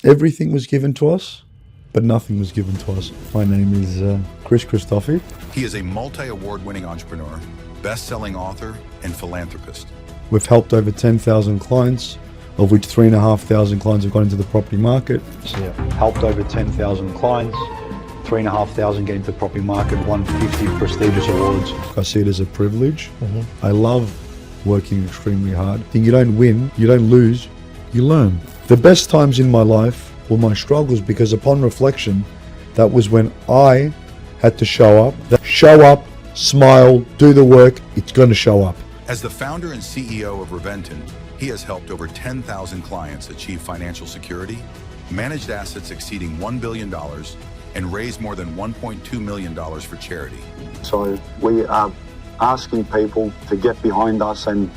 Everything was given to us, but nothing was given to us. My name is Chris Christofi. He is a multi-award-winning entrepreneur, best-selling author, and philanthropist. We've helped over 10,000 clients, of which 3,500 clients have gone into the property market. So helped over 10,000 clients, 3,500 get into the property market, won 50 prestigious awards. I see it as a privilege. I love working extremely hard. I think you don't win, you don't lose, you learn. The best times in my life were my struggles, because upon reflection, that was when I had to show up, smile, do the work, it's going to show up. As the founder and CEO of Reventon, he has helped over 10,000 clients achieve financial security, managed assets exceeding $1 billion, and raised more than $1.2 million for charity. So we are asking people to get behind us and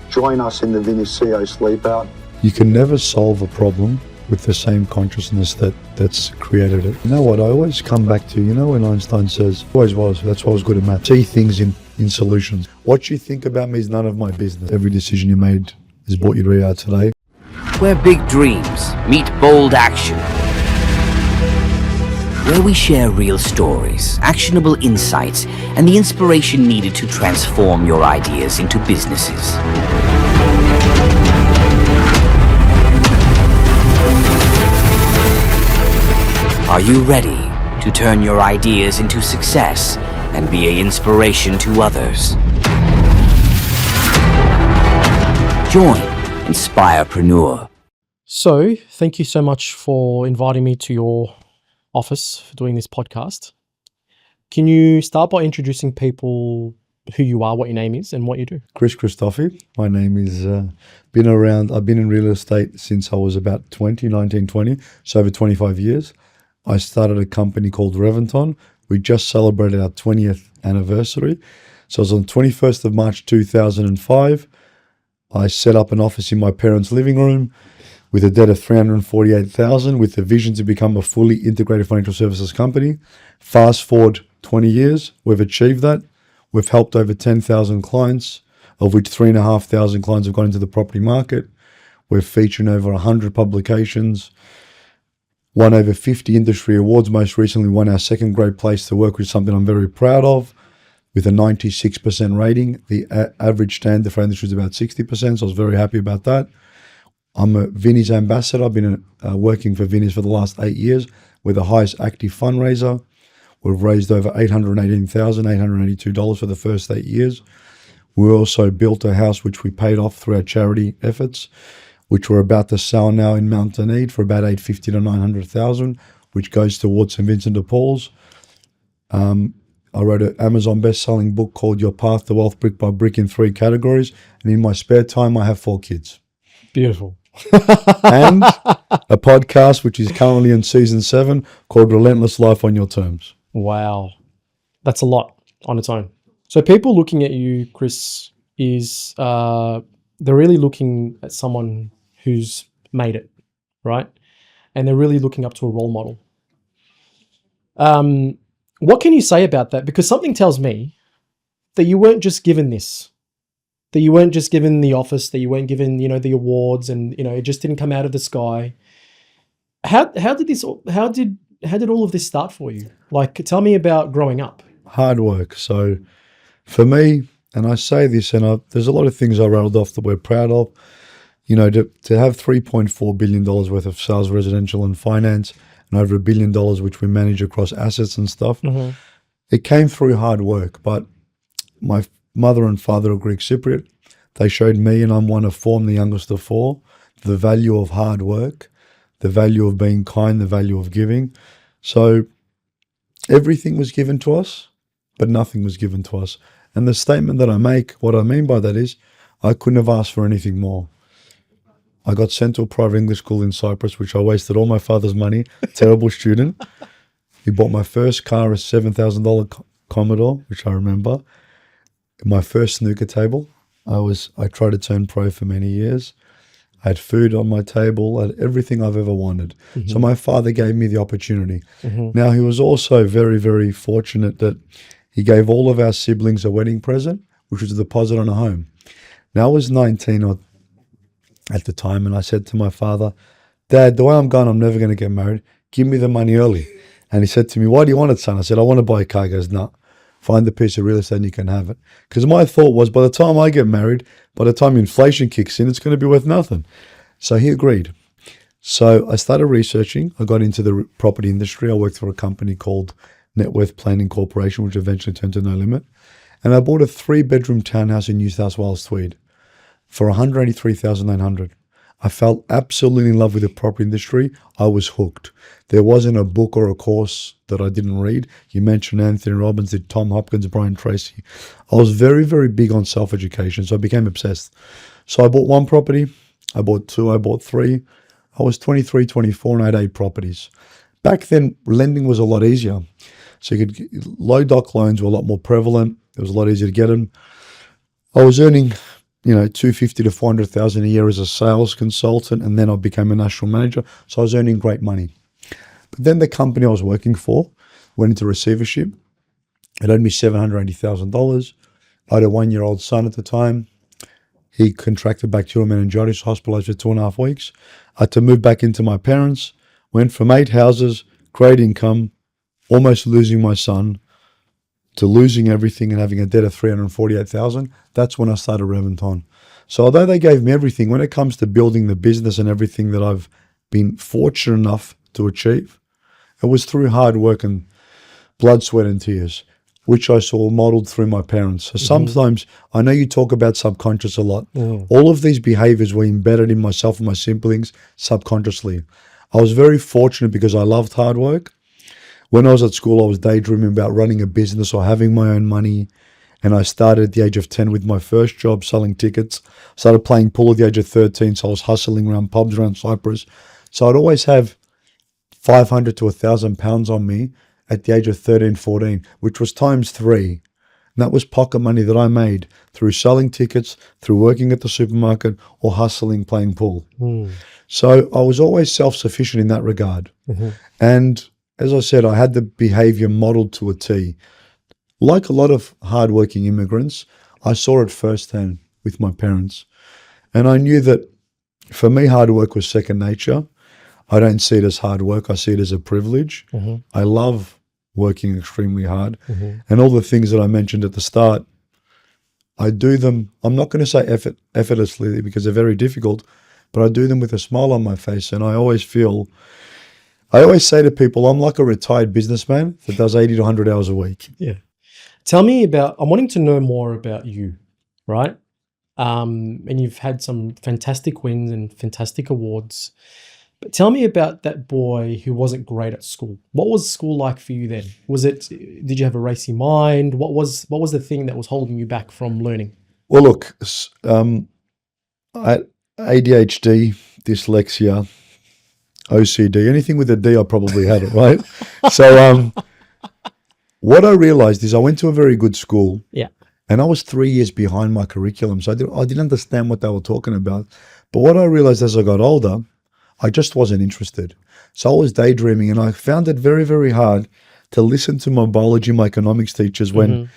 join us in the Vinny CEO Sleep Out. You can never solve a problem with the same consciousness that's created it. You know what, I always come back to, when Einstein says, always was, that's why I was good at math, see things in solutions. What you think about me is none of my business. Every decision you made has brought you to where you are today. Where big dreams meet bold action. Where we share real stories, actionable insights, and the inspiration needed to transform your ideas into businesses. Are you ready to turn your ideas into success and be an inspiration to others? Join Inspirepreneur. So, thank you so much for inviting me to your office for doing this podcast. Can you start by introducing people who you are, what your name is, and what you do? Chris Christofi. My name is, I've been in real estate since I was about 19, so over 25 years. I started a company called Reventon. We just celebrated our 20th anniversary. So it was on 21st of March 2005. I set up an office in my parents' living room with a debt of $348,000, with the vision to become a fully integrated financial services company. Fast forward 20 years, we've achieved that. We've helped over 10,000 clients, of which 3,500 clients have gone into the property market. We're featured in over 100 publications, won over 50 industry awards. Most recently won our second Great Place to Work, which is something I'm very proud of, with a 96% rating. The average standard for industry is about 60%, so I was very happy about that. I'm a Vinny's ambassador. I've been working for Vinny's for the last 8 years. We're the highest active fundraiser. We've raised over $818,882 for the first 8 years. We also built a house which we paid off through our charity efforts, which we're about to sell now in Mountain Eid for about $850,000 to $900,000, which goes towards St. Vincent de Paul's. I wrote an Amazon best-selling book called Your Path to Wealth Brick by Brick in 3 categories. And in my spare time, I have 4 kids. Beautiful. And a podcast, which is currently in season 7, called Relentless Life on Your Terms. Wow. That's a lot on its own. So people looking at you, Chris, is they're really looking at someone who's made it, right? And they're really looking up to a role model. What can you say about that? Because something tells me that you weren't just given this, that you weren't just given the office, that you weren't given, the awards, and, it just didn't come out of the sky. How did all of this start for you? Like, tell me about growing up. Hard work. So for me, and I say this, and there's a lot of things I rattled off that we're proud of, to have $3.4 billion worth of sales, residential and finance, and over $1 billion, which we manage across assets and stuff. Mm-hmm. It came through hard work, but my mother and father are Greek Cypriot. They showed me, and I'm one of 4, I'm the youngest of 4, the value of hard work, the value of being kind, the value of giving. So everything was given to us, but nothing was given to us. And the statement that I make, what I mean by that is, I couldn't have asked for anything more. I got sent to a private English school in Cyprus, which I wasted all my father's money, terrible student. He bought my first car, a $7,000 Commodore, which I remember. My first snooker table. I tried to turn pro for many years. I had food on my table, I had everything I've ever wanted. Mm-hmm. So my father gave me the opportunity. Mm-hmm. Now, he was also very, very fortunate that he gave all of our siblings a wedding present, which was a deposit on a home. Now, I was 19 at the time, and I said to my father, Dad, the way I'm going, I'm never going to get married. Give me the money early. And he said to me, why do you want it, son? I said, I want to buy a car. He goes, no, find the piece of real estate and you can have it. Because my thought was, by the time I get married, by the time inflation kicks in, it's going to be worth nothing. So he agreed. So I started researching. I got into the property industry. I worked for a company called Net Worth Planning Corporation, which eventually turned to No Limit. And I bought a 3-bedroom townhouse in New South Wales, Tweed, for $183,900. I fell absolutely in love with the property industry. I was hooked. There wasn't a book or a course that I didn't read. You mentioned Anthony Robbins, did Tom Hopkins, Brian Tracy. I was very, very big on self-education, so I became obsessed. So I bought 1 property, I bought 2, I bought 3. I was 23, 24, and I had 8 properties. Back then, lending was a lot easier. So you could, low doc loans were a lot more prevalent. It was a lot easier to get them. I was earning, $250,000 to $400,000 a year as a sales consultant, and then I became a national manager. So I was earning great money. But then the company I was working for went into receivership. It owed me $780,000. I had a 1-year-old son at the time. He contracted bacterial meningitis, hospitalized for 2.5 weeks. I had to move back into my parents, went from 8 houses, great income, almost losing my son, to losing everything and having a debt of $348,000. That's when I started Reventon. So although they gave me everything, when it comes to building the business and everything that I've been fortunate enough to achieve, it was through hard work and blood, sweat and tears, which I saw modeled through my parents. So sometimes, I know you talk about subconscious a lot. All of these behaviors were embedded in myself and my siblings subconsciously. I was very fortunate because I loved hard work. When I was at school, I was daydreaming about running a business or having my own money. And I started at the age of 10 with my first job selling tickets. Started playing pool at the age of 13, so I was hustling around pubs around Cyprus. So I'd always have 500 to 1,000 pounds on me at the age of 13, 14, which was times 3. And that was pocket money that I made through selling tickets, through working at the supermarket, or hustling playing pool. So I was always self-sufficient in that regard. And as I said, I had the behavior modeled to a T. Like a lot of hardworking immigrants, I saw it firsthand with my parents. And I knew that for me, hard work was second nature. I don't see it as hard work. I see it as a privilege. I love working extremely hard. And all the things that I mentioned at the start, I do them, I'm not going to say effortlessly because they're very difficult, but I do them with a smile on my face. And I always say to people, I'm like a retired businessman that does 80 to 100 hours a week. Yeah. Tell me about, I'm wanting to know more about you, right? And you've had some fantastic wins and fantastic awards. But tell me about that boy who wasn't great at school. What was school like for you then? Did you have a racy mind? What was the thing that was holding you back from learning? Well, look, ADHD, dyslexia, OCD, anything with a D, I probably had it, right? So what I realized is I went to a very good school. Yeah. And I was 3 years behind my curriculum. So I didn't understand what they were talking about. But what I realized as I got older, I just wasn't interested. So I was daydreaming, and I found it very, very hard to listen to my biology, my economics teachers when,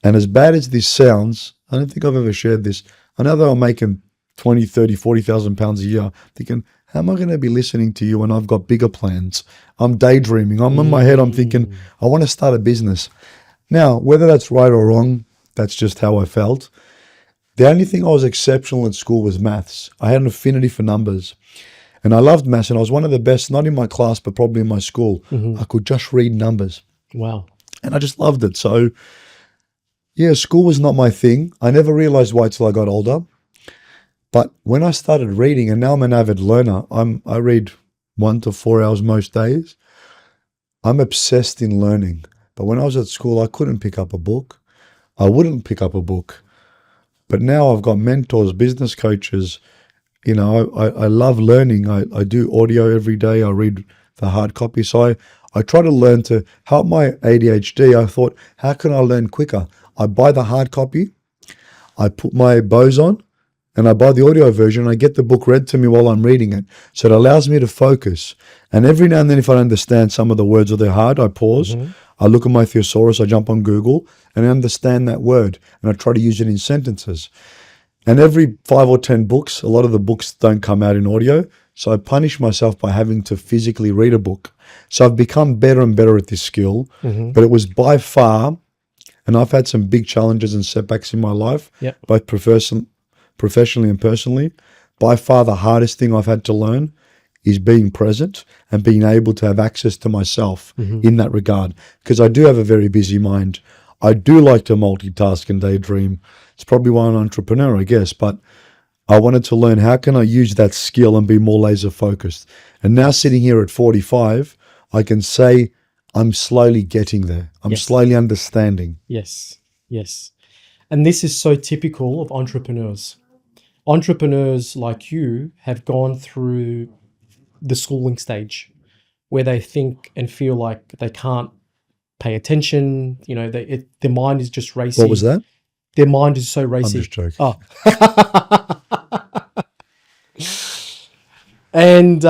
and as bad as this sounds, I don't think I've ever shared this. I know that I'm making 20, 30, 40,000 pounds a year, thinking, how am I going to be listening to you when I've got bigger plans? I'm daydreaming. I'm in my head, I'm thinking, I want to start a business. Now, whether that's right or wrong, that's just how I felt. The only thing I was exceptional at school was maths. I had an affinity for numbers. And I loved maths, and I was one of the best, not in my class, but probably in my school. I could just read numbers. Wow. And I just loved it. So, yeah, school was not my thing. I never realized why till I got older. But when I started reading, and now I'm an avid learner, I read 1 to 4 hours most days. I'm obsessed in learning. But when I was at school, I couldn't pick up a book. I wouldn't pick up a book. But now I've got mentors, business coaches. You know, I love learning. I do audio every day. I read the hard copy. So I try to learn to help my ADHD. I thought, how can I learn quicker? I buy the hard copy. I put my Bose on, and I buy the audio version. I get the book read to me while I'm reading it. So it allows me to focus. And every now and then, if I don't understand some of the words or they're hard, I pause. I look at my thesaurus. I jump on Google and I understand that word. And I try to use it in sentences. And every 5 or 10 books, a lot of the books don't come out in audio. So I punish myself by having to physically read a book. So I've become better and better at this skill. But it was by far, and I've had some big challenges and setbacks in my life, both professionally and personally. By far the hardest thing I've had to learn is being present and being able to have access to myself in that regard. Because I do have a very busy mind. I do like to multitask and daydream. It's probably why I'm an entrepreneur, I guess. But I wanted to learn, how can I use that skill and be more laser focused? And now sitting here at 45, I can say I'm slowly getting there. I'm slowly understanding. Yes. And this is so typical of entrepreneurs. Entrepreneurs like you have gone through the schooling stage where they think and feel like they can't pay attention. You know, their mind is just racing. What was that? Their mind is so racy. I'm just joking. Oh. And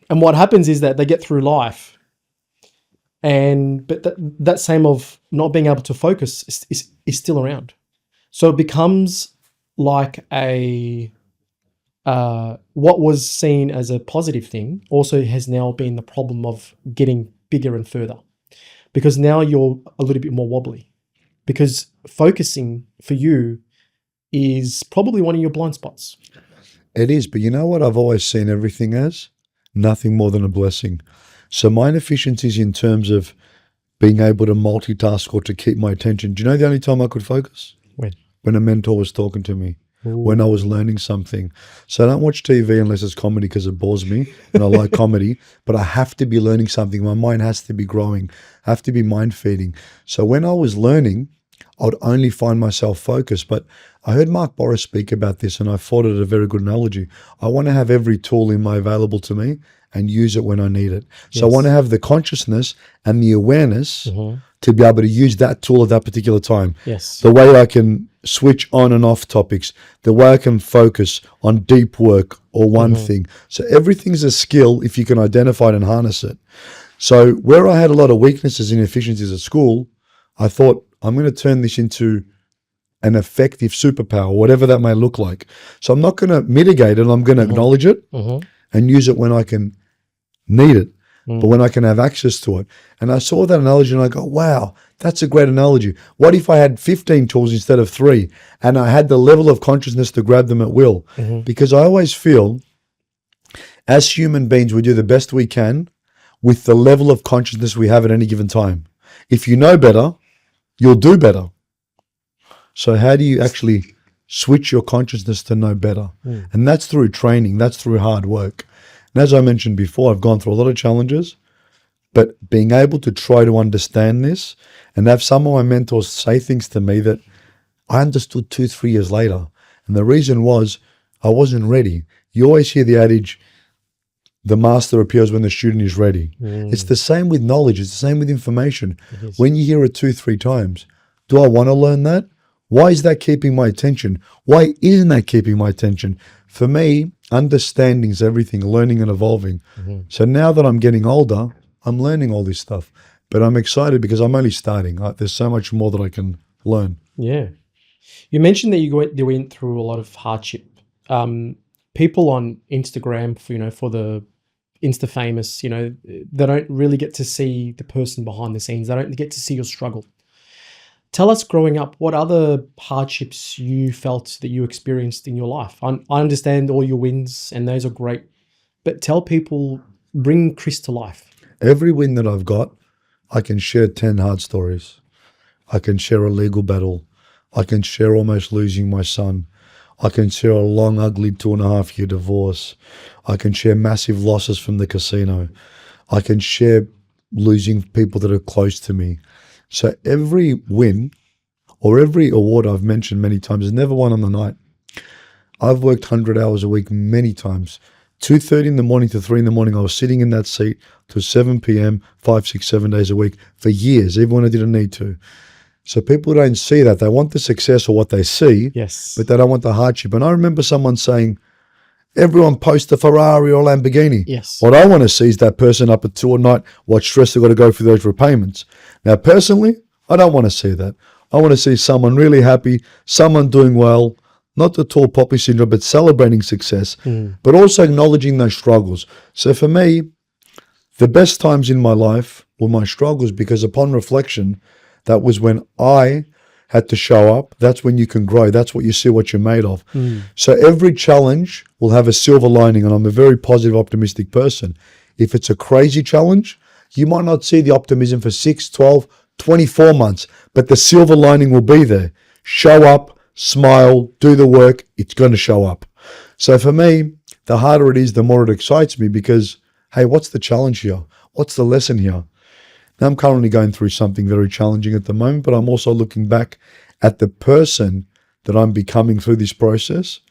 what happens is that they get through life, but that same of not being able to focus is still around. So it becomes like what was seen as a positive thing also has now been the problem of getting bigger and further, because now you're a little bit more wobbly, because focusing for you is probably one of your blind spots. It is, but you know what I've always seen everything as? Nothing more than a blessing. So my inefficiencies in terms of being able to multitask or to keep my attention, do you know the only time I could focus? When a mentor was talking to me. Ooh. When I was learning something. So I don't watch TV unless it's comedy because it bores me and I like comedy, but I have to be learning something. My mind has to be growing. I have to be mind feeding. So when I was learning, I would only find myself focused. But I heard Mark Boris speak about this and I thought it a very good analogy. I want to have every tool available to me and use it when I need it. So I want to have the consciousness and the awareness to be able to use that tool at that particular time. Yes. The way I can switch on and off topics, the way I can focus on deep work or one thing. So everything's a skill if you can identify it and harness it. So where I had a lot of weaknesses and inefficiencies at school, I thought I'm going to turn this into an effective superpower, whatever that may look like. So I'm not going to mitigate it. I'm going to acknowledge it and use it when I can need it, but when I can have access to it. And I saw that analogy and I go, wow, that's a great analogy. What if I had 15 tools instead of 3 and I had the level of consciousness to grab them at will? Because I always feel as human beings, we do the best we can with the level of consciousness we have at any given time. If you know better, you'll do better. So how do you actually switch your consciousness to know better? And that's through training. That's through hard work. And as I mentioned before, I've gone through a lot of challenges, but being able to try to understand this and have some of my mentors say things to me that I understood 2-3 years later. And the reason was I wasn't ready. You always hear the adage, the master appears when the student is ready. It's the same with knowledge. It's the same with information. When you hear it 2-3 times, do I want to learn that? Why is that keeping my attention? Why isn't that keeping my attention? For me, understanding is everything, learning and evolving. So now that I'm getting older, I'm learning all this stuff. But I'm excited because I'm only starting. There's so much more that I can learn. Yeah. You mentioned that you went through a lot of hardship. People on Instagram, for the Insta famous, they don't really get to see the person behind the scenes. They don't get to see your struggle. Tell us, growing up, what other hardships you felt that you experienced in your life? I understand all your wins, and those are great. But tell people, bring Chris to life. Every win that I've got, I can share 10 hard stories. I can share a legal battle. I can share almost losing my son. I can share a long, ugly 2.5-year divorce. I can share massive losses from the casino. I can share losing people that are close to me. So every win or every award I've mentioned many times is never won on the night. I've worked 100 hours a week many times. 2:30 in the morning to 3 in the morning, I was sitting in that seat till 7 p.m., 5, 6, 7 days a week for years, even when I didn't need to. So people don't see that. They want the success or what they see, but they don't want the hardship. And I remember someone saying, everyone posts a Ferrari or Lamborghini. Yes. What I want to see is that person up at 2 at night, what stress they've got to go through those repayments. Now, personally, I don't want to see that. I want to see someone really happy, someone doing well, not the tall poppy syndrome, but celebrating success, but also acknowledging those struggles. So for me, the best times in my life were my struggles, because upon reflection, that was when I had to show up. That's when you can grow. That's what you see what you're made of. So every challenge will have a silver lining, and I'm a very positive, optimistic person. If it's a crazy challenge, you might not see the optimism for 6, 12, 24 months, but the silver lining will be there. Show up, smile, do the work. It's going to show up. So for me, the harder it is, the more it excites me, because, hey, what's the challenge here? What's the lesson here? Now, I'm currently going through something very challenging at the moment, but I'm also looking back at the person that I'm becoming through this process.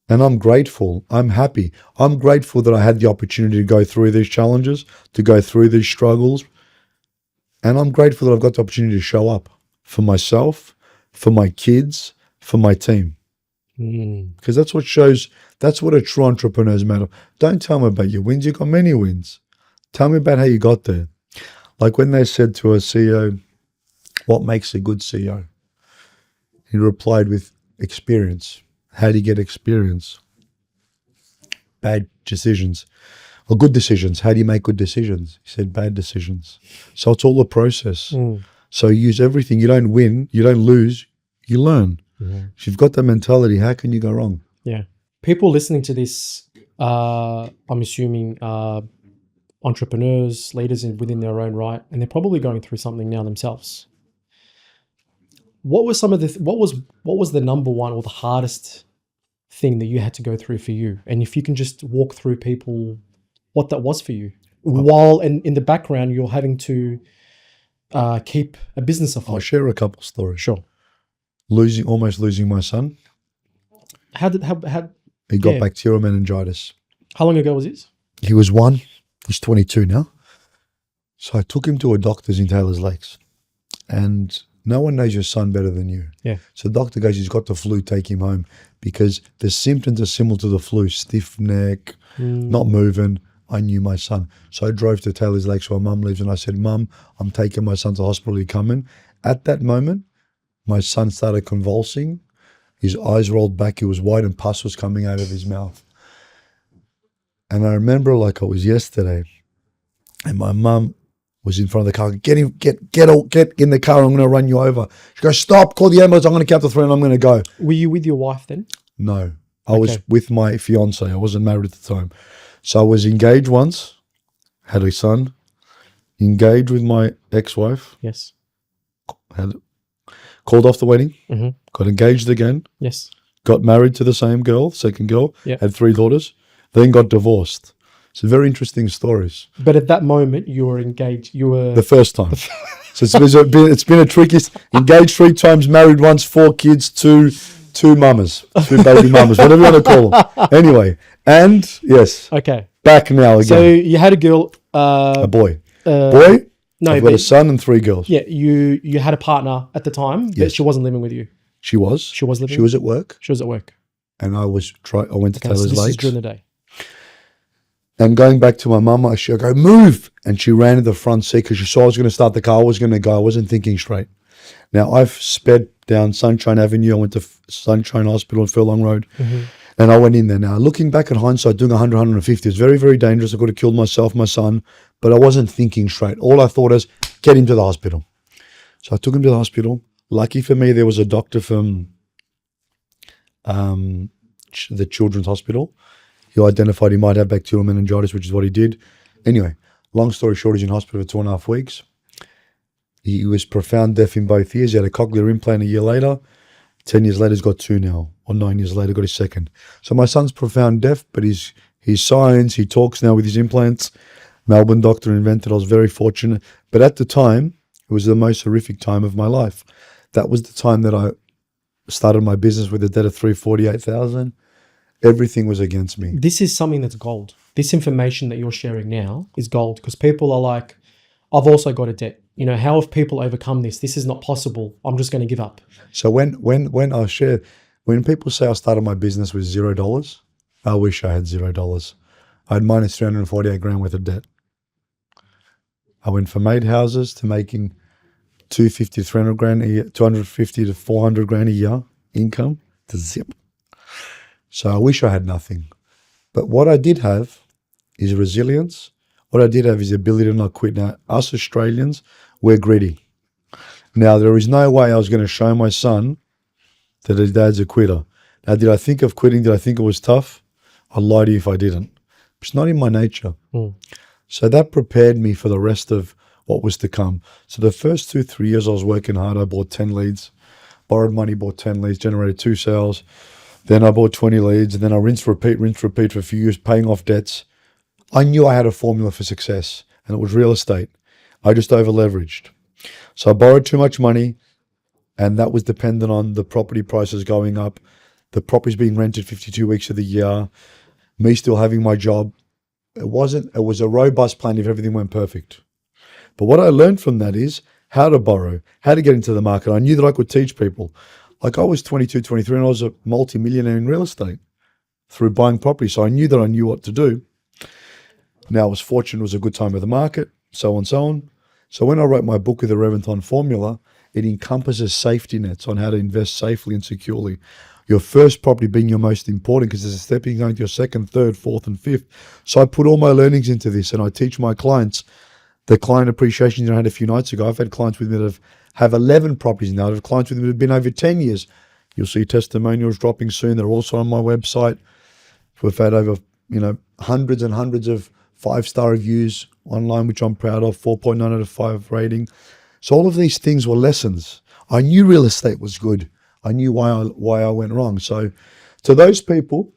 And I'm grateful. I'm happy. I'm grateful that I had the opportunity to go through these challenges, to go through these struggles. And I'm grateful that I've got the opportunity to show up for myself, for my kids, for my team. Because that's what shows, that's what a true entrepreneur is made of. Don't tell me about your wins. You've got many wins. Tell me about how you got there. Like when they said to a CEO, what makes a good CEO? He replied with experience. How do you get experience? Bad decisions. Or good decisions. How do you make good decisions? He said bad decisions. So it's all a process. So you use everything. You don't win. You don't lose. You learn. If you've got that mentality, how can you go wrong? Yeah. People listening to this, I'm assuming, entrepreneurs, leaders within their own right, and they're probably going through something now themselves. What was what was the number one or the hardest thing that you had to go through for you? And if you can just walk through people what that was for you, while in the background you're having to keep a business afloat. I'll share a couple stories. Sure. Almost losing my son. How He got bacterial meningitis. How long ago was this? He was 1. He's 22 now. So I took him to a doctor's in Taylor's Lakes, and no one knows your son better than you. Yeah. So the doctor goes, he's got the flu, take him home, because the symptoms are similar to the flu, stiff neck, not moving. I knew my son. So I drove to Taylor's Lakes where Mum lives, and I said, Mum, I'm taking my son to the hospital, you coming? At that moment, my son started convulsing. His eyes rolled back, he was white, and pus was coming out of his mouth. And I remember like it was yesterday, and my mum was in front of the car. Get in the car. I'm going to run you over. She goes, stop, call the ambulance. I'm going to count to 3 and I'm going to go. Were you with your wife then? No, I was with my fiance. I wasn't married at the time. So I was engaged once, had a son, engaged with my ex-wife. Yes. Called off the wedding, got engaged again. Yes. Got married to the same girl, second girl, Yeah. had 3 daughters, then got divorced. It's very interesting stories. But at that moment, you were engaged. You were The first time. So it's been a tricky, engaged 3 times, married once, 4 kids, two mamas, 2 baby mamas, whatever you want to call them. Anyway, and yes, okay. back now again. So you had a girl. A boy. No, I've got a son and 3 girls. Yeah, you had a partner at the time, but Yes. she wasn't living with you. She was. She was living. She was at work, She was at work. and I went to Okay, so Taylor's this is Lakes. during the day. And going back to my mum, I go, move. And she ran to the front seat because she saw I was going to start the car. I was going to go. I wasn't thinking straight. Now, I've sped down Sunshine Avenue. I went to Sunshine Hospital on Furlong Road. And I went in there. Now, looking back at hindsight, doing 100, 150, it's very, very dangerous. I could have killed myself, my son. But I wasn't thinking straight. All I thought was, get him to the hospital. So I took him to the hospital. Lucky for me, there was a doctor from the Children's Hospital. He identified he might have bacterial meningitis, which is what he did. Anyway, long story short, he's in hospital for 2.5 weeks. He was profound deaf in both ears. He had a cochlear implant a year later. 10 years later, he's got 2 now. Or 9 years later, got his second. So my son's profound deaf, but he's science. He talks now with his implants. Melbourne doctor invented. I was very fortunate. But at the time, it was the most horrific time of my life. That was the time that I started my business with a debt of $348,000. Everything was against me. This is something that's gold. This information that you're sharing now is gold, because people are like, I've also got a debt. You know, how have people overcome this? This is not possible. I'm just going to give up. So when I share, when people say I started my business with $0, I wish I had $0. I had minus 348 grand worth of debt. I went from 8 houses to making 250 to 300 grand a year, 250 to 400 grand a year income, to zip. So I wish I had nothing. But what I did have is resilience. What I did have is the ability to not quit. Now, us Australians, we're gritty. Now, there is no way I was going to show my son that his dad's a quitter. Now, did I think of quitting? Did I think it was tough? I'd lie to you if I didn't. It's not in my nature. So that prepared me for the rest of what was to come. So the first 2-3 years I was working hard, I bought 10 leads, borrowed money, bought 10 leads, generated 2 sales. Then I bought 20 leads, and then I rinse, repeat for a few years, paying off debts. I knew I had a formula for success, and it was real estate. I just over-leveraged. So I borrowed too much money, and that was dependent on the property prices going up, the properties being rented 52 weeks of the year, me still having my job. It was a robust plan if everything went perfect. But what I learned from that is how to borrow, how to get into the market. I knew that I could teach people. Like I was 22, 23, and I was a multi-millionaire in real estate through buying property. So I knew that I knew what to do. Now I was fortunate, it was a good time of the market, so on, so on. So when I wrote my book with the Reventon formula, it encompasses safety nets on how to invest safely and securely. Your first property being your most important because there's a stepping going to your second, third, fourth, and fifth. So I put all my learnings into this, and I teach my clients the client appreciation that I had a few nights ago. I've had clients with me that have 11 properties now. I have clients with me that have been over 10 years. You'll see testimonials dropping soon. They're also on my website. We've had over, hundreds and hundreds of 5-star reviews online, which I'm proud of, 4.9 out of 5 rating. So all of these things were lessons. I knew real estate was good. I knew why I went wrong. So to those people,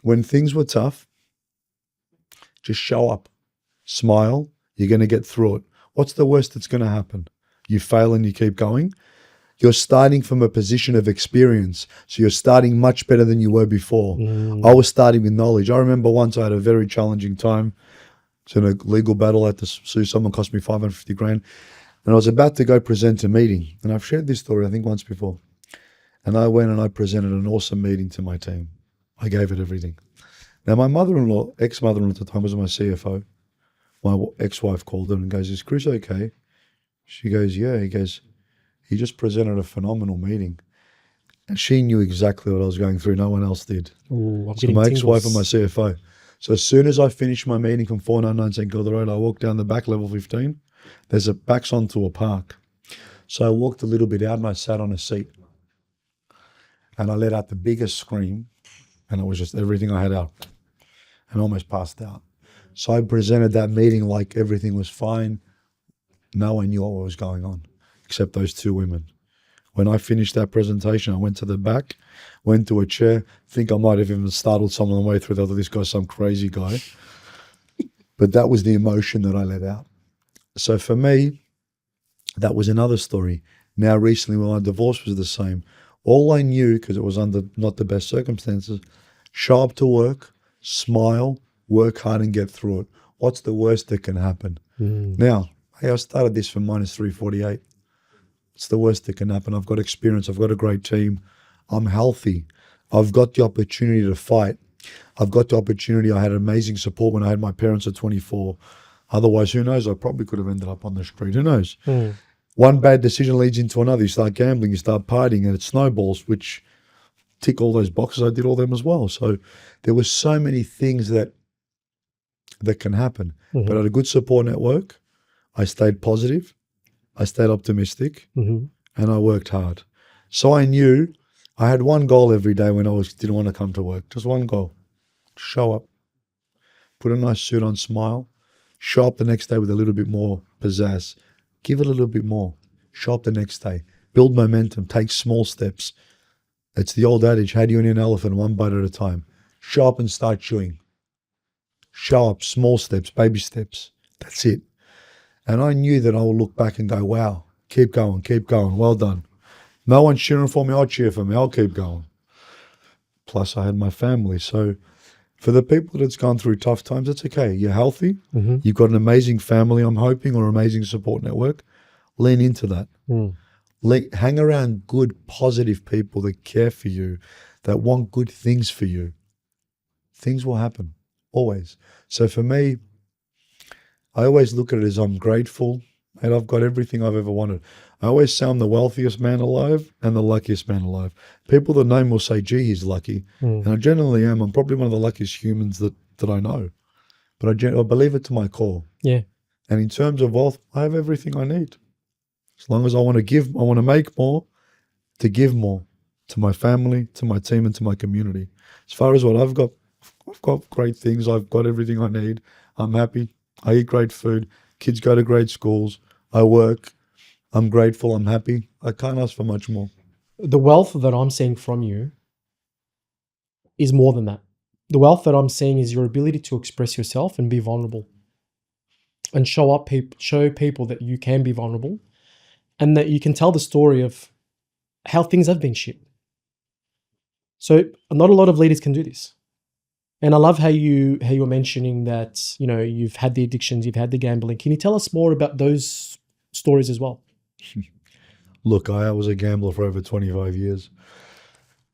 when things were tough, just show up, smile. You're going to get through it. What's the worst that's going to happen? You fail and you keep going. You're starting from a position of experience. So you're starting much better than you were before. I was starting with knowledge. I remember once I had a very challenging time. It's in a legal battle. I had to sue someone, cost me 550 grand. And I was about to go present a meeting. And I've shared this story, I think, once before. And I went and I presented an awesome meeting to my team. I gave it everything. Now, my mother-in-law, ex-mother-in-law at the time, was my CFO. My ex-wife called her and goes, "Is Chris okay?" She goes, "Yeah." He goes, "He just presented a phenomenal meeting." And she knew exactly what I was going through. No one else did. Ooh, So my ex-wife and my CFO. So as soon as I finished my meeting from 499 St. Kilda Road, I walked down the back, level 15. There's a backs onto a park. So I walked a little bit out and I sat on a seat. And I let out the biggest scream. And it was just everything I had out. And almost passed out. So I presented that meeting like everything was fine. No one knew what was going on, except those 2 women. When I finished that presentation, I went to the back, went to a chair. Think I might have even startled someone on the way through. They thought this guy's some crazy guy. But that was the emotion that I let out. So for me, that was another story. Now recently, when my divorce was the same. All I knew, because it was under not the best circumstances, show up to work, smile, work hard and get through it. What's the worst that can happen? Now, hey, I started this from minus 348. It's the worst that can happen. I've got experience. I've got a great team. I'm healthy. I've got the opportunity to fight. I've got the opportunity. I had amazing support when I had my parents at 24. Otherwise, who knows? I probably could have ended up on the street. Who knows? One bad decision leads into another. You start gambling, you start partying, and it snowballs, which tick all those boxes. I did all them as well. So there were so many things that can happen. But I had a good support network. I stayed positive. I stayed optimistic. And I worked hard. So I knew I had one goal every day when I didn't want to come to work. Just one goal. Show up. Put a nice suit on, smile. Show up the next day with a little bit more pizzazz. Give it a little bit more. Show up the next day. Build momentum. Take small steps. It's the old adage, how do you eat an elephant one bite at a time? Show up and start chewing. Show up, small steps, baby steps. That's it. And I knew that I would look back and go, wow, keep going, well done. No one's cheering for me, I'll cheer for me, I'll keep going. Plus I had my family. So for the people that's gone through tough times, it's okay. You're healthy. You've got an amazing family, I'm hoping, or amazing support network. Lean into that. Hang around good, positive people that care for you, that want good things for you. Things will happen, always. So for me, I always look at it as I'm grateful and I've got everything I've ever wanted. I always say I'm the wealthiest man alive and the luckiest man alive. People that know me will say, gee, he's lucky. And I generally am. I'm probably one of the luckiest humans that I know. But I believe it to my core. Yeah. And in terms of wealth, I have everything I need. As long as I want to give, I want to make more, to give more to my family, to my team, and to my community. As far as what I've got great things. I've got everything I need. I'm happy. I eat great food. Kids go to great schools. I work. I'm grateful. I'm happy. I can't ask for much more. The wealth that I'm seeing from you is more than that. The wealth that I'm seeing is your ability to express yourself and be vulnerable, and show people that you can be vulnerable, and that you can tell the story of how things have been shit. So not a lot of leaders can do this. And I love how you were mentioning that, you know, you've had the addictions, you've had the gambling. Can you tell us more about those stories as well? Look, I was a gambler for over 25 years,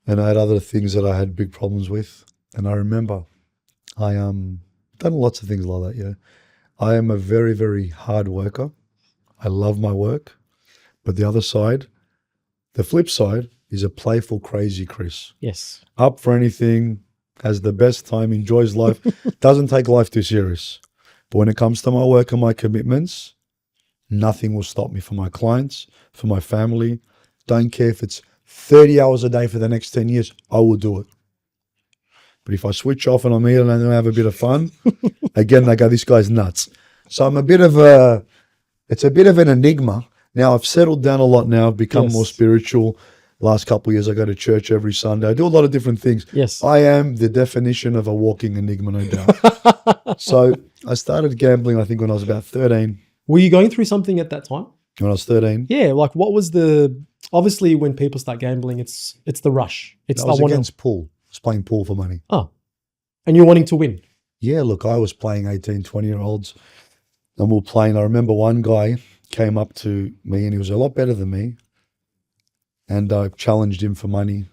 and I had other things that I had big problems with. And I remember I done lots of things like that, yeah. I am a very, very hard worker. I love my work. But the other side, the flip side, is a playful, crazy Chris. Yes. Up for anything, has the best time, enjoys life, doesn't take life too serious. But when it comes to my work and my commitments, nothing will stop me for my clients, for my family. Don't care if it's 30 hours a day for the next 10 years, I will do it. But if I switch off and I'm here and I have a bit of fun, again, they go, this guy's nuts. So I'm it's a bit of an enigma. Now I've settled down a lot now. I've become more spiritual. Last couple of years, I go to church every Sunday. I do a lot of different things. Yes. I am the definition of a walking enigma, no doubt. So I started gambling, I think, when I was about 13. Were you going through something at that time? When I was 13? Yeah. Like, what was obviously when people start gambling, it's the rush. I was against pool. I was playing pool for money. Oh. And you're wanting to win. Yeah, look, I was playing 18, 20-year-olds, and we were playing. I remember one guy came up to me, and he was a lot better than me. And I challenged him for money,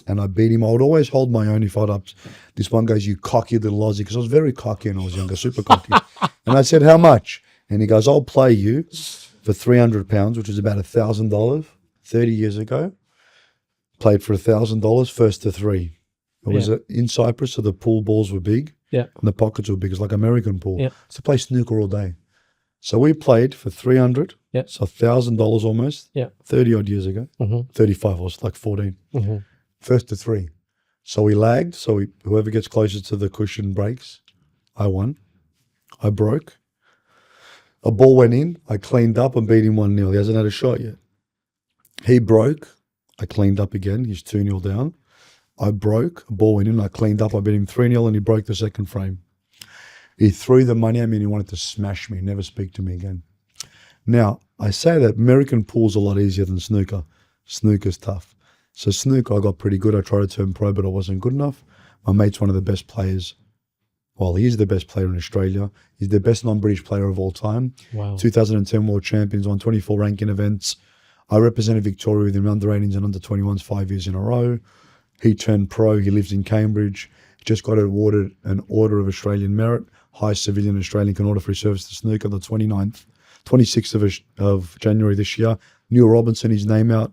and I beat him. I would always hold my own if I'd up. This one goes, you cocky little Aussie, because I was very cocky when I was younger, super cocky. And I said, how much? And he goes, I'll play you for £300, which is about $1,000, 30 years ago. Played for $1,000, first to three. It was in Cyprus, so the pool balls were big, and the pockets were big. It's like American pool. Yeah. It's to play snooker all day. So we played for $300, so $1,000 almost, 30 odd years ago, 35, I was like 14, first to three. So we lagged, so whoever gets closer to the cushion breaks. I won. I broke. A ball went in, I cleaned up and beat him 1-0. He hasn't had a shot yet. He broke, I cleaned up again, he's 2-0 down. I broke, a ball went in, I cleaned up, I beat him 3-0 and he broke the second frame. He threw the money at me and he wanted to smash me, never speak to me again. Now, I say that American pool's a lot easier than snooker. Snooker's tough. So snooker, I got pretty good. I tried to turn pro, but I wasn't good enough. My mate's one of the best players. Well, he is the best player in Australia. He's the best non-British player of all time. Wow. 2010 World Champions, won 24 ranking events. I represented Victoria with him under 18s and under 21s 5 years in a row. He turned pro. He lives in Cambridge. He just got awarded an Order of Australian Merit. Highest civilian Australian can order for his service to snooker, the 26th of January this year. Neil Robinson, his name out.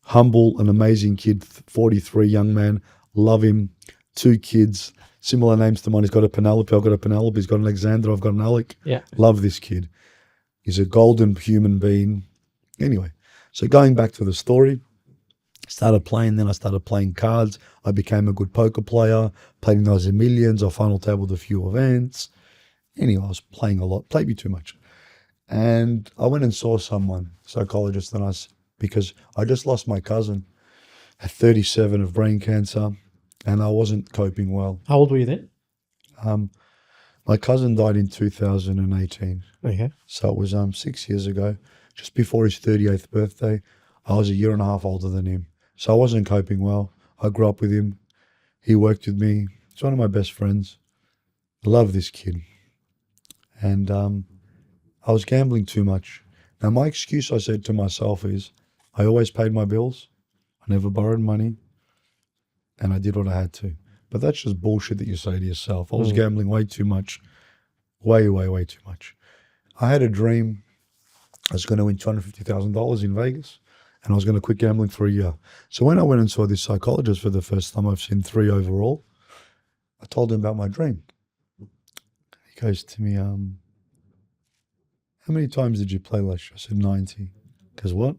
Humble, an amazing kid, 43, young man. Love him. 2 kids, similar names to mine. He's got a Penelope, I've got a Penelope. He's got an Alexander, I've got an Alec. Yeah. Love this kid. He's a golden human being. Anyway, so going back to the story, started playing, then I started playing cards. I became a good poker player, played in those millions. I final tabled a few events. Anyway, I was playing a lot, played me too much. And I went and saw someone, psychologist, because I just lost my cousin at 37 of brain cancer, and I wasn't coping well. How old were you then? My cousin died in 2018. Okay. So it was 6 years ago, just before his 38th birthday. I was a year and a half older than him. So I wasn't coping well. I grew up with him. He worked with me. He's one of my best friends. I love this kid. And I was gambling too much. Now, my excuse, I said to myself, is I always paid my bills. I never borrowed money. And I did what I had to. But that's just bullshit that you say to yourself. I was gambling way too much. Way, way, way too much. I had a dream I was going to win $250,000 in Vegas, and I was going to quit gambling for a year. So when I went and saw this psychologist for the first time, I've seen 3 overall, I told him about my dream. He goes to me, how many times did you play last year? I said 90. Because what?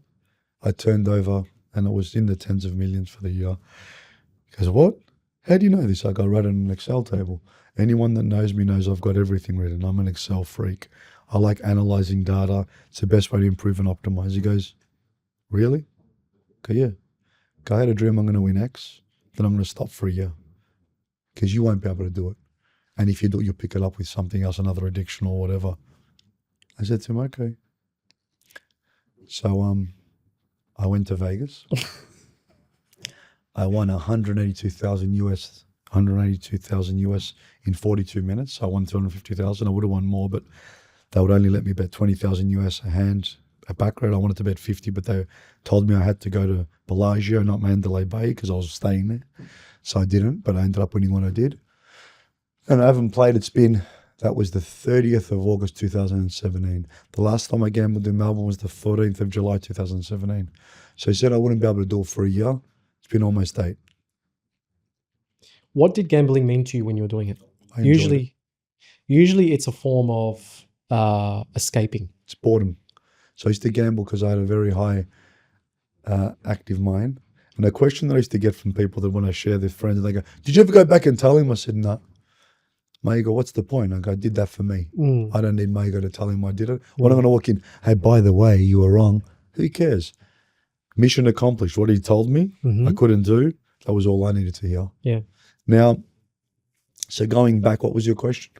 I turned over, and it was in the tens of millions for the year. He goes, what? How do you know this? I go, write it on an Excel table. Anyone that knows me knows I've got everything written. I'm an Excel freak. I like analyzing data. It's the best way to improve and optimize. He goes, really? Okay, yeah. Go, I had a dream I'm going to win X, then I'm going to stop for a year because you won't be able to do it. And if you do, you'll pick it up with something else, another addiction or whatever. I said to him, okay. So I went to Vegas. I won 182,000 US in 42 minutes. So I won 250,000. I would have won more, but they would only let me bet 20,000 US a baccarat. I wanted to bet 50, but they told me I had to go to Bellagio, not Mandalay Bay, because I was staying there. So I didn't, but I ended up winning what I did. And I haven't played. That was the 30th of August 2017. The last time I gambled in Melbourne was the 14th of July 2017. So he said I wouldn't be able to do it for a year. It's been almost 8. What did gambling mean to you when you were doing it? I enjoyed it. Usually it's a form of escaping. It's boredom. So I used to gamble because I had a very high active mind. And a question that I used to get from people that when I share with friends, they go, did you ever go back and tell him? I said, no. My ego, what's the point? I go, I did that for me. I don't need my ego to tell him I did it. When I'm going to walk in, hey, by the way, you were wrong. Who cares? Mission accomplished. What he told me I couldn't do, that was all I needed to hear. Yeah. Now, so going back, what was your question?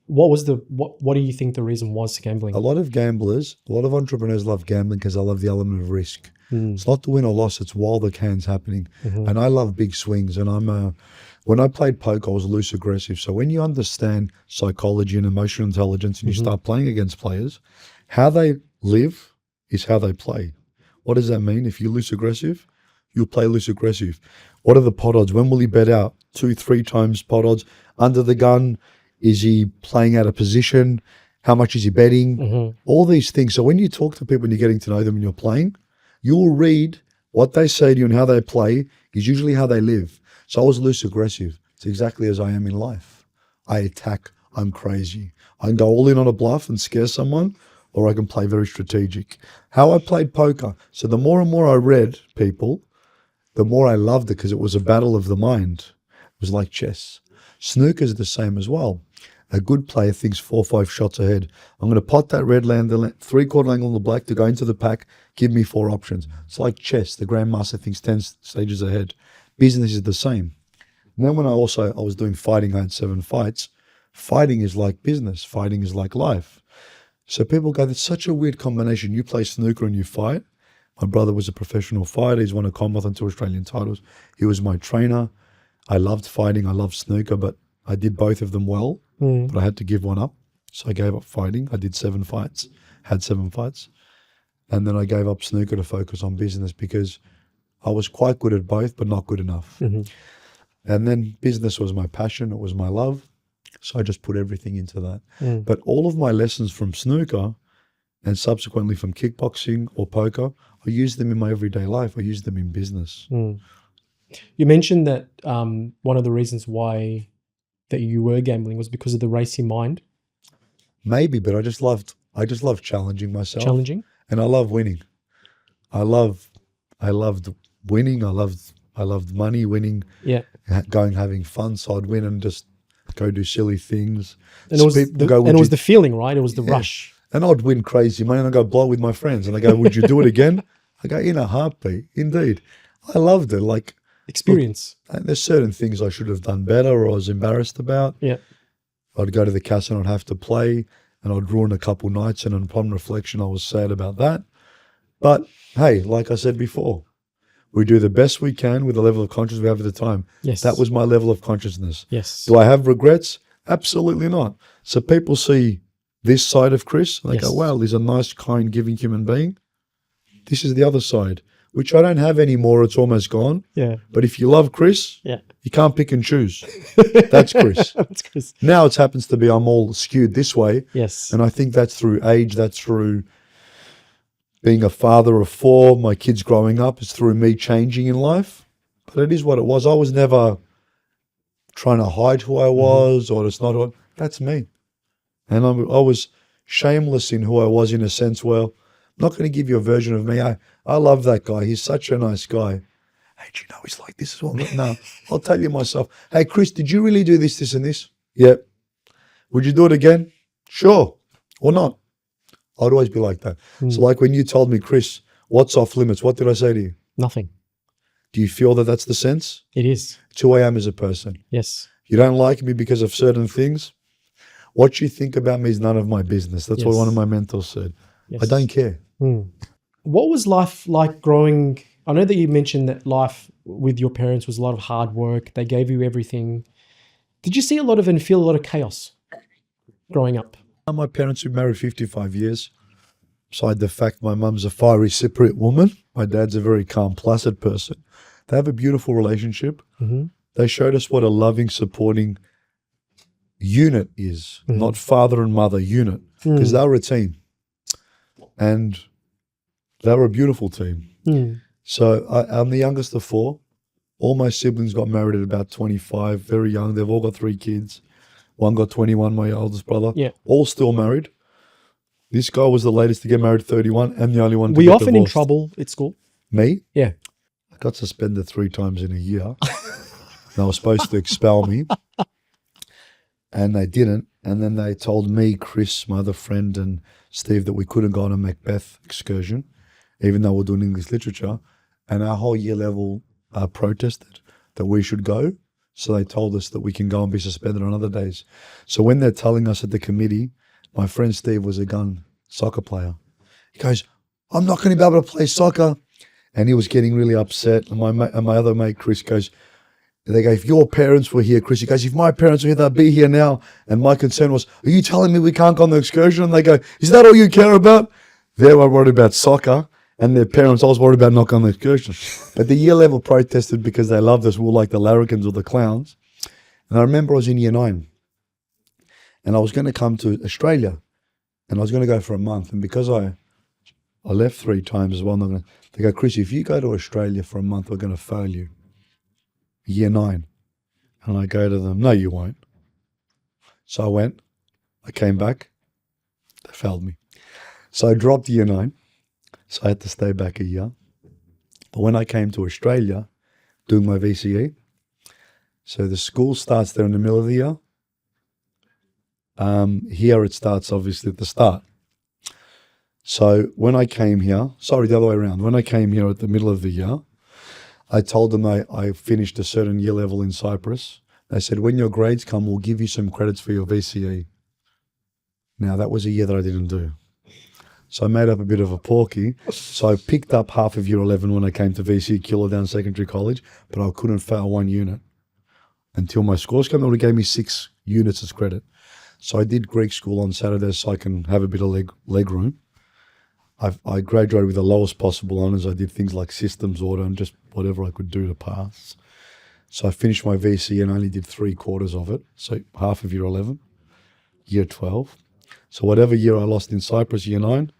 What do you think the reason was to gambling? A lot of entrepreneurs love gambling because they love the element of risk. It's not to win or loss, it's while the can's happening. And I love big swings. And when I played poker, I was loose aggressive. So when you understand psychology and emotional intelligence and you start playing against players, how they live is how they play. What does that mean? If you're loose aggressive, you'll play loose aggressive. What are the pot odds? When will he bet out? 2-3 times pot odds. Under the gun, is he playing out of position? How much is he betting? All these things. So when you talk to people and you're getting to know them and you're playing, you'll read what they say to you and how they play is usually how they live. So I was loose aggressive. It's exactly as I am in life. I attack. I'm crazy. I can go all in on a bluff and scare someone, or I can play very strategic. How I played poker. So the more and more I read people, the more I loved it because it was a battle of the mind. It was like chess. Snooker is the same as well. A good player thinks 4 or 5 shots ahead. I'm going to pot that red land, the 3/4 angle on the black to go into the pack, give me 4 options. It's like chess. The grandmaster thinks 10 stages ahead. Business is the same. And then when I was doing fighting, I had 7 fights. Fighting is like business. Fighting is like life. So people go, that's such a weird combination. You play snooker and you fight. My brother was a professional fighter. He's won a Commonwealth and 2 Australian titles. He was my trainer. I loved fighting. I loved snooker, but I did both of them well. But I had to give one up. So I gave up fighting. I did 7 fights, had 7 fights. And then I gave up snooker to focus on business because I was quite good at both, but not good enough. And then business was my passion. It was my love. So I just put everything into that. But all of my lessons from snooker and subsequently from kickboxing or poker, I use them in my everyday life. I use them in business. You mentioned that one of the reasons why that you were gambling was because of the racing mind. Maybe, but I just loved challenging myself. Challenging? And I love winning. I loved winning. I loved money, winning. Yeah. Having fun. So I'd win and just go do silly things. And it was the feeling, right? It was the rush. And I'd win crazy money and I'd go blow with my friends. And they go, would you do it again? I go, in a heartbeat. Indeed. I loved it. Like experience. Look, and there's certain things I should have done better or I was embarrassed about. Yeah. I'd go to the casino and I'd have to play and I'd ruin a couple nights, and upon reflection I was sad about that. But hey, like I said before, we do the best we can with the level of consciousness we have at the time. Yes. That was my level of consciousness. Yes. Do I have regrets? Absolutely not. So people see this side of Chris and they go, wow, he's a nice, kind, giving human being. This is the other side, which I don't have anymore. It's almost gone. Yeah. But if you love Chris, you can't pick and choose. That's Chris. That's Chris. Now it happens to be I'm all skewed this way. Yes. And I think that's through age, that's through being a father of 4, my kids growing up is through me changing in life. But it is what it was. I was never trying to hide who I was, or it's not who that's me. And I was shameless in who I was, in a sense. Well, I'm not going to give you a version of me. I love that guy. He's such a nice guy. Hey, do you know he's like this as well? No, I'll tell you myself. Hey, Chris, did you really do this, this, and this? Yep. Would you do it again? Sure. Or not. I'd always be like that. So like when you told me, Chris, what's off limits? What did I say to you? Nothing. Do you feel that that's the sense? It is. It's who I am as a person. Yes. You don't like me because of certain things. What you think about me is none of my business. That's what one of my mentors said. Yes. I don't care. What was life like growing? I know that you mentioned that life with your parents was a lot of hard work. They gave you everything. Did you see a lot of and feel a lot of chaos growing up? My parents were married 55 years. Beside the fact my mum's a fiery Cypriot woman, my dad's a very calm, placid person. They have a beautiful relationship. They showed us what a loving, supporting unit is, not father and mother unit, because they were a team. And they were a beautiful team. So I'm the youngest of 4. All my siblings got married at about 25, very young. They've all got 3 kids. One got 21, my oldest brother. Yeah. All still married. This guy was the latest to get married, 31, and the only one to Were get you often divorced. in trouble at school? Me? Yeah. I got suspended 3 times in a year. They were supposed to expel me, and they didn't. And then they told me, Chris, my other friend, and Steve that we couldn't go on a Macbeth excursion, even though we're doing English literature. And our whole year level protested that we should go. So they told us that we can go and be suspended on other days. So when they're telling us at the committee, my friend Steve was a gun soccer player. He goes, I'm not going to be able to play soccer. And he was getting really upset. And my other mate, Chris, goes, they go, if your parents were here, Chris, he goes, if my parents were here, they'd be here now. And my concern was, are you telling me we can't go on the excursion? And they go, is that all you care about? They were worried about soccer. And their parents, I was worried about not going on the excursion. But the year level protested because they loved us. We were like the larrikins or the clowns. And I remember I was in year 9. And I was going to come to Australia. And I was going to go for a month. And because I left 3 times as well, they go, Chris, if you go to Australia for a month, we're going to fail you. Year 9. And I go to them, no, you won't. So I went. I came back. They failed me. So I dropped year 9. So I had to stay back a year. But when I came to Australia, doing my VCE, so the school starts there in the middle of the year. Here it starts obviously at the start. So when I came here, sorry, the other way around. When I came here at the middle of the year, I told them I finished a certain year level in Cyprus. They said, when your grades come, we'll give you some credits for your VCE. Now, that was a year that I didn't do. So I made up a bit of a porky. So I picked up half of year 11 when I came to VC Killadown Secondary College, but I couldn't fail 1 unit until my scores came. They would have gave me 6 units as credit. So I did Greek school on Saturdays so I can have a bit of leg room. I graduated with the lowest possible honours. I did things like systems order and just whatever I could do to pass. So I finished my VC and only did 3/4 of it. So half of year 11, year 12. So whatever year I lost in Cyprus, year 9,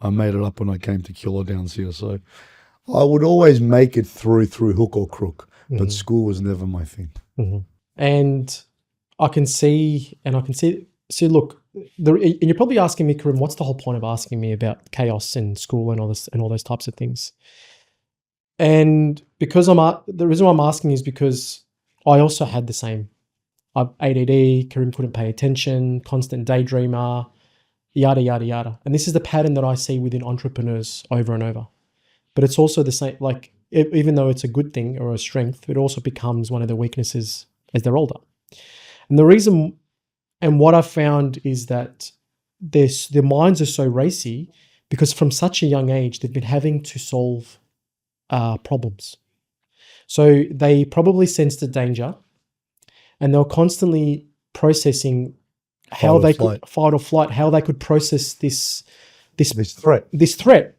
I made it up when I came to Killadowns here. So I would always make it through hook or crook, but school was never my thing. And I can see, look, and you're probably asking me, Karim, what's the whole point of asking me about chaos in school and all this and all those types of things? And because the reason why I'm asking is because I also had the same. I've ADD, Karim couldn't pay attention, constant daydreamer, yada, yada, yada. And this is the pattern that I see within entrepreneurs over and over. But it's also the same, like, even though it's a good thing or a strength, it also becomes one of their weaknesses as they're older. And the reason, and what I've found is that their minds are so racy because from such a young age, they've been having to solve problems. So they probably sensed the danger and they're constantly processing how they could fight or flight, how they could process this threat.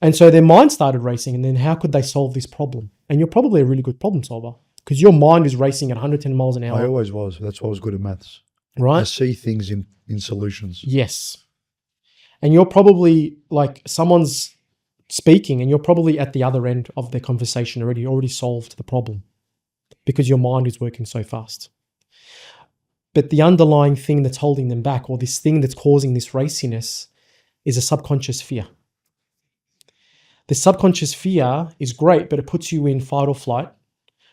And so their mind started racing, and then how could they solve this problem? And you're probably a really good problem solver because your mind is racing at 110 miles an hour. I always was. That's why I was good at maths. Right? I see things in solutions. Yes. And you're probably like someone's speaking, and you're probably at the other end of the conversation already solved the problem because your mind is working so fast. But the underlying thing that's holding them back, or this thing that's causing this raciness, is a subconscious fear. The subconscious fear is great, but it puts you in fight or flight.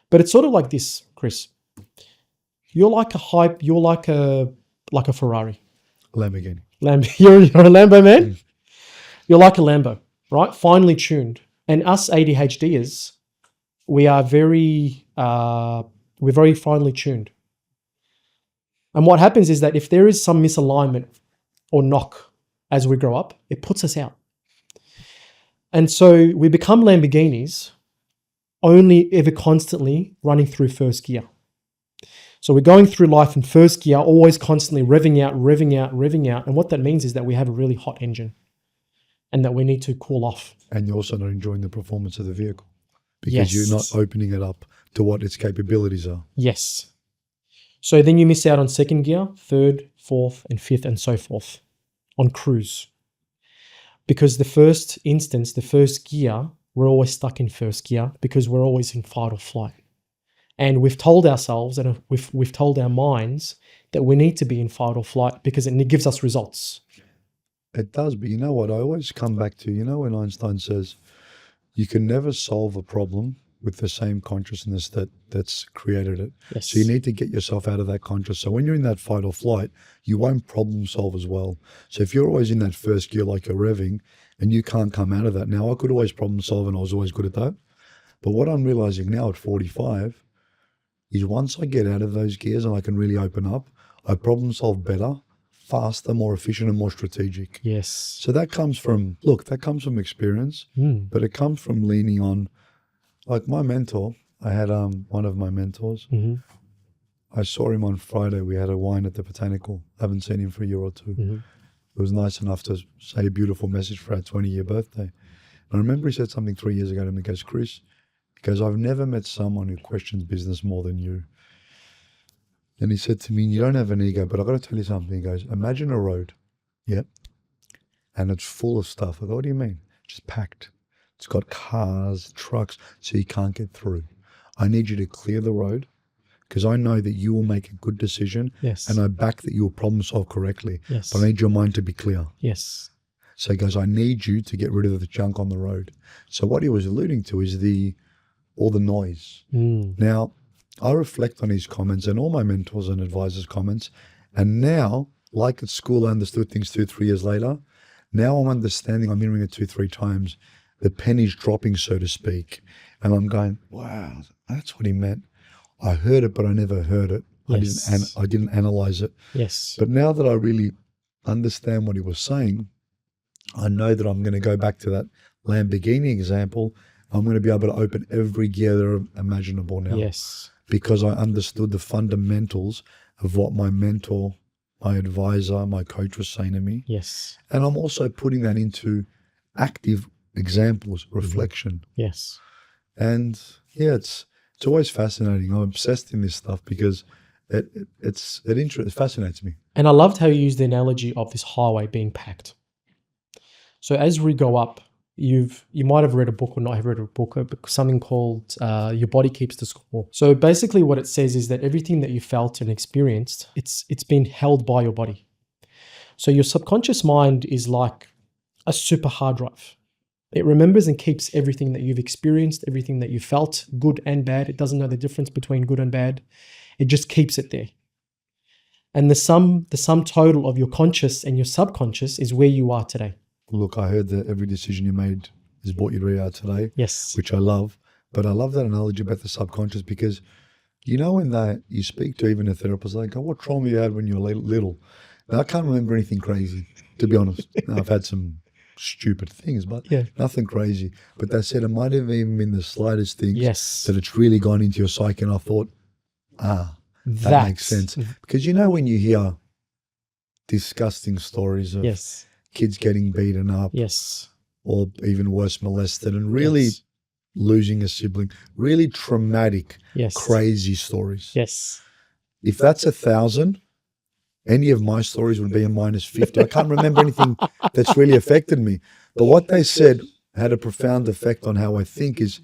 But it's sort of like this, Chris. You're like a Ferrari. Lamborghini. You're a Lambo man? You're like a Lambo, right? Finely tuned. And us ADHDers, we're very finely tuned. And what happens is that if there is some misalignment or knock as we grow up, it puts us out. And so we become Lamborghinis only ever constantly running through first gear. So we're going through life in first gear, always constantly revving out. And what that means is that we have a really hot engine and that we need to cool off. And you're also not enjoying the performance of the vehicle because Yes. you're not opening it up to what its capabilities are. Yes. So then you miss out on second gear, third, fourth, and fifth, and so forth on cruise. Because the first instance, the first gear, we're always stuck in first gear because we're always in fight or flight. And we've told ourselves and we've told our minds that we need to be in fight or flight because it gives us results. It does, but you know what? I always come back to, when Einstein says you can never solve a problem with the same consciousness that's created it. Yes. So you need to get yourself out of that conscious. So when you're in that fight or flight, you won't problem solve as well. So if you're always in that first gear like you're revving and you can't come out of that, now I could always problem solve and I was always good at that. But what I'm realizing now at 45 is once I get out of those gears and I can really open up, I problem solve better, faster, more efficient and more strategic. Yes. So that comes from experience, but it comes from leaning on, like my mentor. I had one of my mentors. Mm-hmm. I saw him on Friday. We had a wine at the Botanical. I haven't seen him for a year or two. Mm-hmm. It was nice enough to say a beautiful message for our 20-year birthday. And I remember he said something 3 years ago to me. He goes, Chris, I've never met someone who questions business more than you. And he said to me, you don't have an ego, but I've got to tell you something. He goes, imagine a road, yep, and it's full of stuff. I go, what do you mean? Just packed. It's got cars, trucks, so you can't get through. I need you to clear the road because I know that you will make a good decision. Yes. And I back that you will problem solve correctly. Yes. But I need your mind to be clear. Yes. So he goes, I need you to get rid of the junk on the road. So what he was alluding to is all the noise. Now, I reflect on his comments and all my mentors and advisors' comments. And now, like at school, I understood things 2-3 years later. Now I'm understanding, I'm hearing it 2-3 times. The penny's dropping, so to speak. And I'm going, wow, that's what he meant. I heard it, but I never heard it. Yes. I didn't analyze it. Yes. But now that I really understand what he was saying, I know that I'm going to go back to that Lamborghini example. I'm going to be able to open every gear imaginable now. Yes. Because I understood the fundamentals of what my mentor, my advisor, my coach was saying to me. Yes. And I'm also putting that into active examples, reflection. Yes. And yeah, it's always fascinating. I'm obsessed in this stuff because it fascinates me. And I loved how you used the analogy of this highway being packed. So as we go up, you might have read a book or not have read a book, something called Your Body Keeps the Score. So basically what it says is that everything that you felt and experienced, it's been held by your body. So your subconscious mind is like a super hard drive. It remembers and keeps everything that you've experienced, everything that you felt, good and bad. It doesn't know the difference between good and bad. It just keeps it there. And the sum total of your conscious and your subconscious is where you are today. Look, I heard that every decision you made has brought you to where you are today. Yes. Which I love. But I love that analogy about the subconscious because, when you speak to even a therapist, they go, what trauma you had when you were little? Now, I can't remember anything crazy, to be honest. Now, I've had some stupid things, but nothing crazy. But they said it might have even been the slightest things that it's really gone into your psyche. And I thought, that makes sense. Because when you hear disgusting stories of kids getting beaten up, or even worse, molested, and really losing a sibling, really traumatic, crazy stories. Yes. If that's 1,000, any of my stories would be a -50. I can't remember anything that's really affected me. But what they said had a profound effect on how I think is,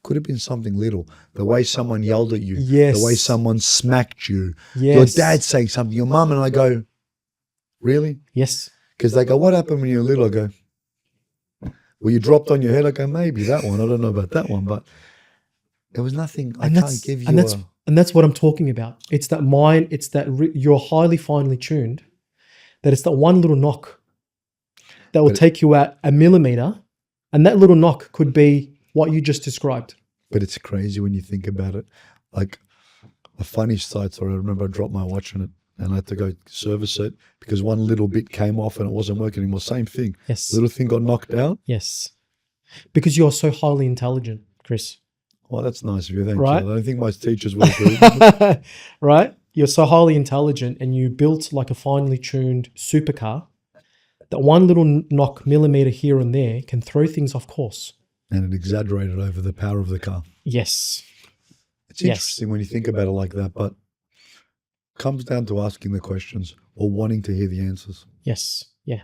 could have been something little. The way someone yelled at you, Yes. the way someone smacked you, Yes. your dad saying something, your mum, and I go, really? Yes. Because they go, what happened when you were little? I go, well, you dropped on your head. I go, maybe that one. I don't know about that one, but there was nothing. I can't give you and that's what I'm talking about. It's that mind. It's that you're highly finely tuned. That it's that one little knock that will take you out a millimeter, and that little knock could be what you just described. But it's crazy when you think about it. Like a funny side story. I remember I dropped my watch on it, and I had to go service it because one little bit came off and it wasn't working anymore. Same thing. Yes. Little thing got knocked out. Yes. Because you're so highly intelligent, Chris. Well, that's nice of you. Thank Right? you. I don't think my teachers would agree. Right? You're so highly intelligent and you built like a finely tuned supercar that one little knock millimeter here and there can throw things off course. And it exaggerated over the power of the car. Yes. It's interesting when you think about it like that, but it comes down to asking the questions or wanting to hear the answers. Yes. Yeah.